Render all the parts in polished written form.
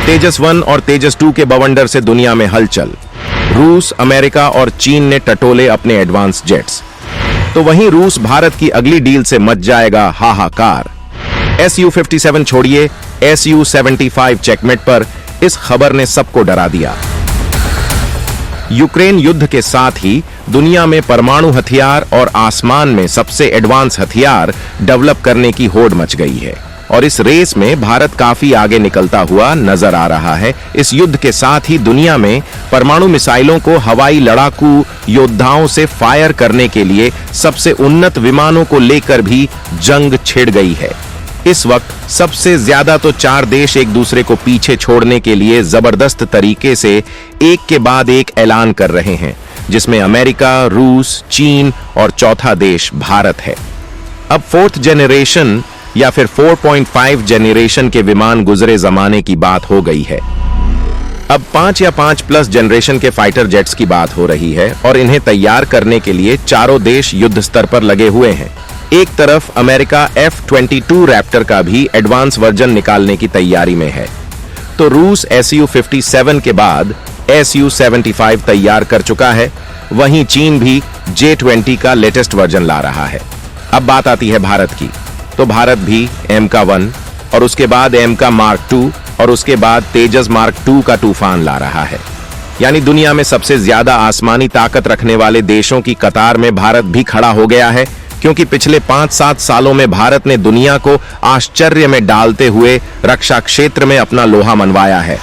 तेजस 1 और तेजस 2 के बवंडर से दुनिया में हलचल। रूस, अमेरिका और चीन ने टटोले अपने एडवांस जेट्स। तो वहीं रूस भारत की अगली डील से मच जाएगा हाहाकार। Su-57 छोड़िए, Su-75 चेकमेट पर इस खबर ने सबको डरा दिया। यूक्रेन युद्ध के साथ ही दुनिया में परमाणु हथियार और आसमान में सबसे एडवांस हथियार डेवलप करने की होड़ मच गई है और इस रेस में भारत काफी आगे निकलता हुआ नजर आ रहा है। इस युद्ध के साथ ही दुनिया में परमाणु मिसाइलों को हवाई लड़ाकू योद्धाओं से फायर करने के लिए सबसे उन्नत विमानों को लेकर भी जंग छिड़ गई है। इस वक्त सबसे ज्यादा तो 4 देश एक दूसरे को पीछे छोड़ने के लिए जबरदस्त तरीके से एक के बाद एक ऐलान कर रहे हैं, जिसमें अमेरिका, रूस, चीन और चौथा देश भारत है। अब 4th जनरेशन या फिर 4.5 जनरेशन के विमान गुजरे जमाने की बात हो गई है। अब 5 या 5+ जनरेशन के फाइटर जेट्स की बात हो रही है और इन्हें तैयार करने के लिए चारों देश युद्ध स्तर पर लगे हुए हैं। एक तरफ अमेरिका F-22 रैप्टर का भी एडवांस वर्जन निकालने की तैयारी में है, तो रूस Su-57 के बाद Su-75 तैयार कर चुका है। वहीं चीन भी J-20 का लेटेस्ट वर्जन ला रहा है। अब बात आती है भारत की, तो भारत भी MK-1 और उसके बाद MK Mark II और उसके बाद तेजस Mark II का तूफान ला रहा है। यानी दुनिया में सबसे ज्यादा आसमानी ताकत रखने वाले देशों की कतार में भारत भी खड़ा हो गया है, क्योंकि पिछले 5-7 सालों में भारत ने दुनिया को आश्चर्य में डालते हुए रक्षा क्षेत्र में अपना लोहा मनवाया है।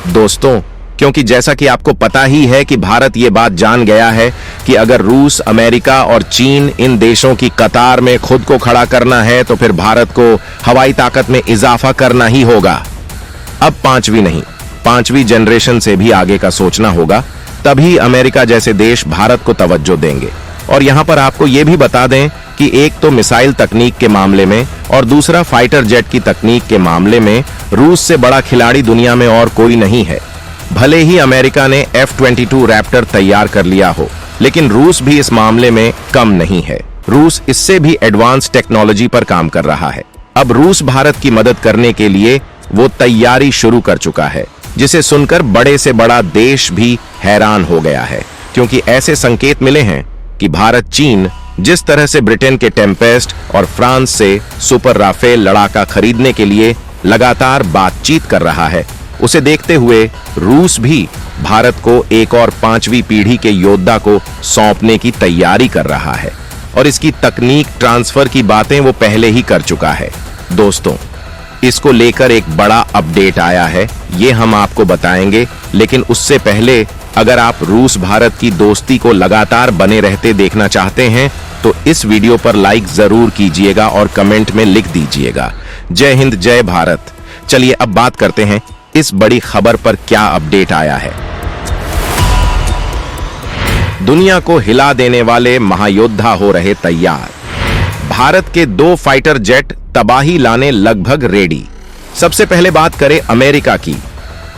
दोस्तों, क्योंकि जैसा कि आपको पता ही है कि भारत ये बात जान गया है कि अगर रूस, अमेरिका और चीन इन देशों की कतार में खुद को खड़ा करना है तो फिर भारत को हवाई ताकत में इजाफा करना ही होगा। अब 5वीं नहीं, 5वीं जनरेशन से भी आगे का सोचना होगा, तभी अमेरिका जैसे देश भारत को तवज्जो देंगे। और यहां पर आपको यह भी बता दें कि एक तो मिसाइल तकनीक के मामले में और दूसरा फाइटर जेट की तकनीक के मामले में रूस से बड़ा खिलाड़ी दुनिया में और कोई नहीं है। भले ही अमेरिका ने F-22 रैप्टर तैयार कर लिया हो, लेकिन रूस भी इस मामले में कम नहीं है। रूस इससे भी एडवांस टेक्नोलॉजी पर काम कर रहा है। अब रूस भारत की मदद करने के लिए वो तैयारी शुरू कर चुका है, जिसे सुनकर बड़े से बड़ा देश भी हैरान हो गया है, क्योंकि ऐसे संकेत मिले हैं कि भारत चीन जिस तरह से ब्रिटेन के टेम्पेस्ट और फ्रांस से सुपर राफेल लड़ाका खरीदने के लिए लगातार बातचीत कर रहा है, उसे देखते हुए रूस भी भारत को एक और 5वीं पीढ़ी के योद्धा को सौंपने की तैयारी कर रहा है और इसकी तकनीक ट्रांसफर की बातें वो पहले ही कर चुका है। दोस्तों, इसको लेकर एक बड़ा अपडेट आया है, ये हम आपको बताएंगे, लेकिन उससे पहले अगर आप रूस भारत की दोस्ती को लगातार बने रहते देखना चाहते हैं तो इस वीडियो पर लाइक जरूर कीजिएगा और कमेंट में लिख दीजिएगा जय हिंद, जय भारत। चलिए अब बात करते हैं इस बड़ी खबर पर क्या अपडेट आया है। दुनिया को हिला देने वाले महायोद्धा हो रहे तैयार। भारत के 2 फाइटर जेट तबाही लाने लगभग रेडी। सबसे पहले बात करें अमेरिका की,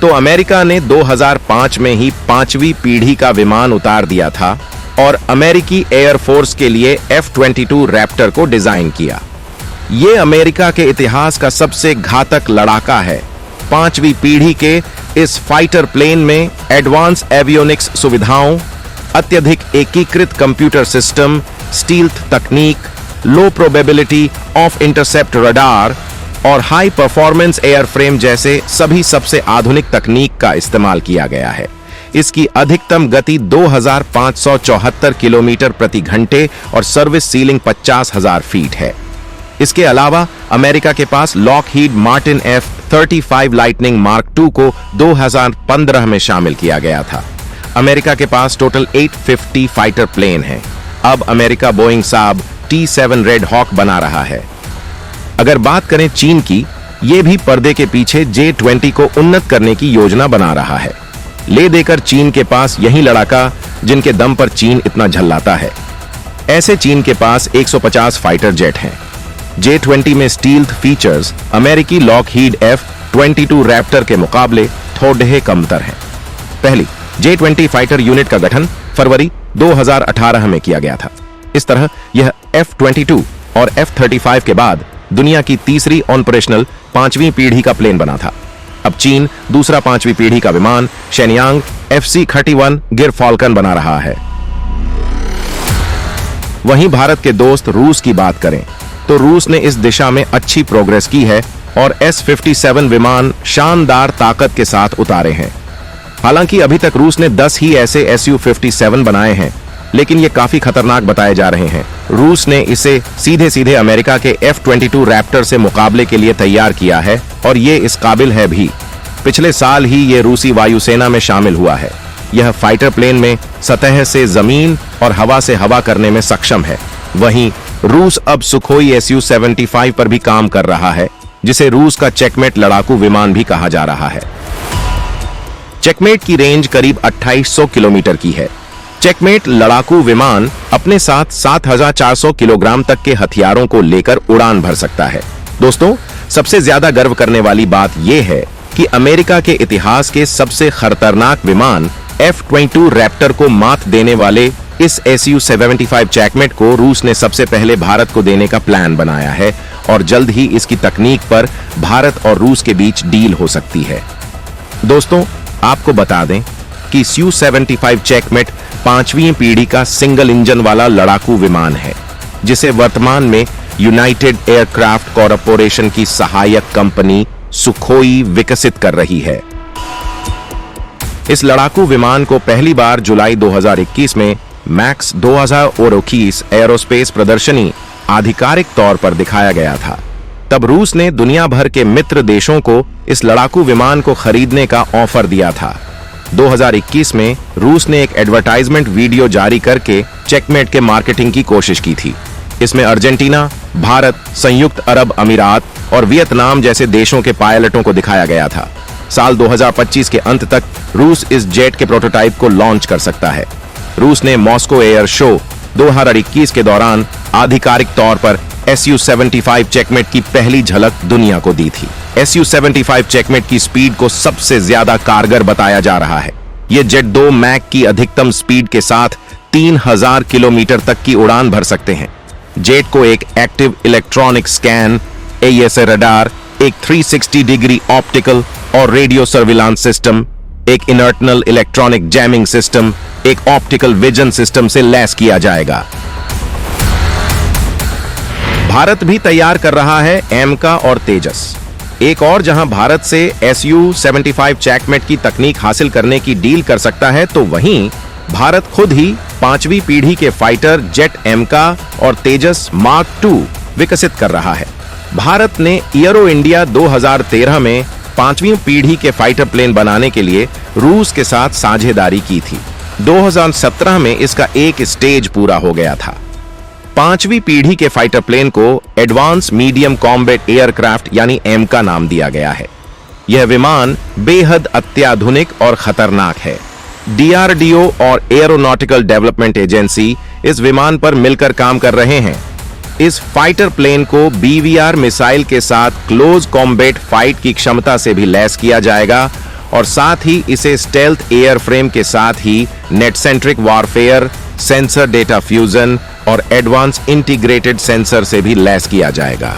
तो अमेरिका ने 2005 में ही 5वीं पीढ़ी का विमान उतार दिया था और अमेरिकी एयरफोर्स के लिए F-22 रैप्टर को डिजाइन किया। ये अमेरिका के इतिहास का सबसे घातक लड़ाका है। 5वीं पीढ़ी के इस फाइटर प्लेन में एडवांस एवियोनिक्स सुविधाओं, अत्यधिक एकीकृत कंप्यूटर सिस्टम, स्टील्थ तकनीक, लो प्रोबेबिलिटी ऑफ इंटरसेप्ट रडार और हाई परफॉर्मेंस एयरफ्रेम जैसे सभी सबसे आधुनिक तकनीक का इस्तेमाल किया गया है। इसकी अधिकतम गति 2574 किलोमीटर प्रति घंटे और सर्विस सीलिंग 50,000 फीट है। इसके अलावा अमेरिका के पास Lockheed Martin F-35 Lightning mark II को 2015 में शामिल किया गया था। अमेरिका के पास टोटल 850 फाइटर प्लेन हैं। अब अमेरिका बोइंग साब T-7 रेड हॉक बना रहा है। अगर बात करें चीन की, ये भी पर्दे के पीछे J-20 को उन्नत करने की योजना बना रहा है। ले देकर चीन के पास यही लड़ाका जिनके दम पर चीन इतना झल्लाता है। ऐसे चीन के पास 150 फाइटर जेट हैं। J-20 में स्टील्थ फीचर्स अमेरिकी लॉकहीड F-22 रैप्टर के मुकाबले थोड़े कमतर हैं। पहली J-20 फाइटर यूनिट का गठन फरवरी 2018 में किया गया था। इस तरह यह F-22 और F-35 के बाद दुनिया की तीसरी ऑपरेशनल 5वीं पीढ़ी का प्लेन बना था। अब चीन दूसरा 5वीं पीढ़ी का विमान शेनयांग FC-31 गिर फॉल्कन बना रहा है। वहीं भारत के दोस्त रूस की बात करें तो रूस ने इस दिशा में अच्छी प्रोग्रेस की है और S-57 विमान शानदार ताकत के साथ उतारे हैं। हालांकि अभी तक रूस ने 10 ही ऐसे Su-57 बनाए हैं, लेकिन ये काफी खतरनाक बताए जा रहे हैं। रूस ने इसे सीधे सीधे अमेरिका के F-22 रैप्टर से मुकाबले के लिए तैयार किया है और ये इस काबिल है भी। पिछले साल ही ये रूसी वायुसेना में शामिल हुआ है। यह फाइटर प्लेन में सतह से जमीन और हवा से हवा करने में सक्षम है। वहीं रूस अब सुखोई Su-75 पर भी काम कर रहा है, जिसे रूस का चेकमेट लड़ाकू विमान भी कहा जा रहा है। चेकमेट की रेंज करीब 2800 किलोमीटर की है। चेकमेट लड़ाकू विमान अपने साथ 7400 किलोग्राम तक के हथियारों को लेकर उड़ान भर सकता है। दोस्तों, सबसे ज्यादा गर्व करने वाली बात यह है कि अमेरिका के इतिहास के सबसे खतरनाक विमान F-22 रैप्टर को मात देने वाले इस Su-75 चेकमेट को रूस ने सबसे पहले भारत को देने का प्लान बनाया है और जल्द ही इसकी तकनीक पर भारत और रूस के बीच डील हो सकती है। दोस्तों, आपको बता दें कि Su-75 चेकमेट 5वीं पीढ़ी का सिंगल इंजन वाला लड़ाकू विमान है, जिसे वर्तमान में यूनाइटेड एयरक्राफ्ट कॉरपोरेशन की सहायक कंपनी सुखोई विकसित कर रही है। इस लड़ाकू विमान को पहली बार जुलाई 2021 में मैक्स 2021 एरोस्पेस प्रदर्शनी आधिकारिक तौर पर दिखाया गया था। तब रूस ने दुनिया भर के मित्र देशों को इस लड़ाकू विमान को खरीदने का ऑफर दिया था। 2021 में रूस ने एक एडवर्टाइजमेंट वीडियो जारी करके चेकमेट के मार्केटिंग की कोशिश की थी। इसमें अर्जेंटीना, भारत, संयुक्त अरब अमीरात और वियतनाम जैसे देशों के पायलटों को दिखाया गया था। साल 2025 के अंत तक रूस इस जेट के प्रोटोटाइप को लॉन्च कर सकता है। रूस ने मॉस्को एयर शो 2021 के दौरान आधिकारिक तौर पर Su-75 चेकमेट की पहली झलक दुनिया को दी थी। Su-75 चेकमेट की स्पीड को सबसे ज्यादा कारगर बताया जा रहा है। ये जेट 2 मैक की अधिकतम स्पीड के साथ 3000 किलोमीटर तक की उड़ान भर सकते हैं। जेट को एक active electronic scan, AESA radar, एक 360 डिग्री ऑप्टिकल और रेडियो सर्विलांस सिस्टम, एक इनर्टनल इलेक्ट्रॉनिक जैमिंग सिस्टम, एक ऑप्टिकल विजन सिस्टम से लैस किया जाएगा। भारत भी तैयार कर रहा है एमका और तेजस। एक और जहां भारत से Su-75 चेकमेट की तकनीक हासिल करने की डील कर सकता है, तो वहीं भारत खुद ही 5वीं पीढ़ी के फाइटर जेट एमका और तेजस मार्क II विकसित कर रहा है। भारत ने एरो इंडिया 2013 में 5वीं पीढ़ी के फाइटर प्लेन बनाने के लिए रूस के साथ साझेदारी की थी। 2017 में इसका एक स्टेज पूरा हो गया था। 5वीं पीढ़ी के फाइटर प्लेन को एडवांस मीडियम कॉम्बैट एयरक्राफ्ट यानी एमका नाम दिया गया है। यह विमान बेहद अत्याधुनिक और खतरनाक है। DRDO और एरोनॉटिकल डेवलपमेंट एजेंसी इस विमान पर मिलकर काम कर रहे हैं। इस फाइटर प्लेन को BVR मिसाइल के साथ क्लोज कॉम्बैट फाइट की क्षमता से भी लैस किया जाएगा और साथ ही इसे स्टेल्थ एयरफ्रेम के साथ ही net centric warfare, sensor data fusion और एडवांस इंटीग्रेटेड सेंसर से भी लैस किया जाएगा।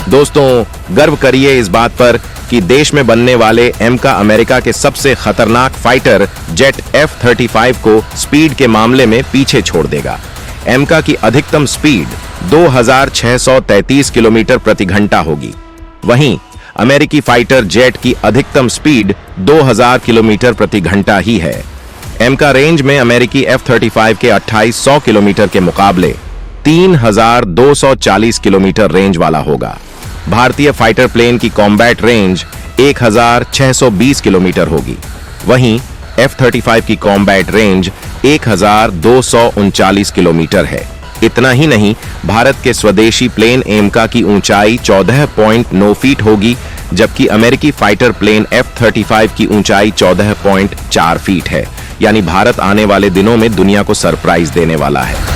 दोस्तों, गर्व करिए इस बात पर कि देश में बनने वाले एमका अमेरिका के सबसे खतरनाक फाइटर जेट F-35 को स्पीड के मामले में पीछे छोड़ देगा। एमका की अधिकतम स्पीड 2633 किलोमीटर प्रति घंटा होगी। वहीं अमेरिकी फाइटर जेट की अधिकतम स्पीड 2000 किलोमीटर प्रति घंटा ही है। एमका रेंज में अमेरिकी F-35 के 2800 किलोमीटर के मुकाबले 3240 किलोमीटर रेंज वाला होगा। भारतीय फाइटर प्लेन की कॉम्बैट रेंज 1620 किलोमीटर होगी। वहीं F-35 की कॉम्बैट रेंज 1239 किलोमीटर है। इतना ही नहीं, भारत के स्वदेशी प्लेन एमका की ऊंचाई 14.9 फीट होगी, जबकि अमेरिकी फाइटर प्लेन F-35 की ऊंचाई 14.4 फीट है। यानी भारत आने वाले दिनों में दुनिया को सरप्राइज देने वाला है।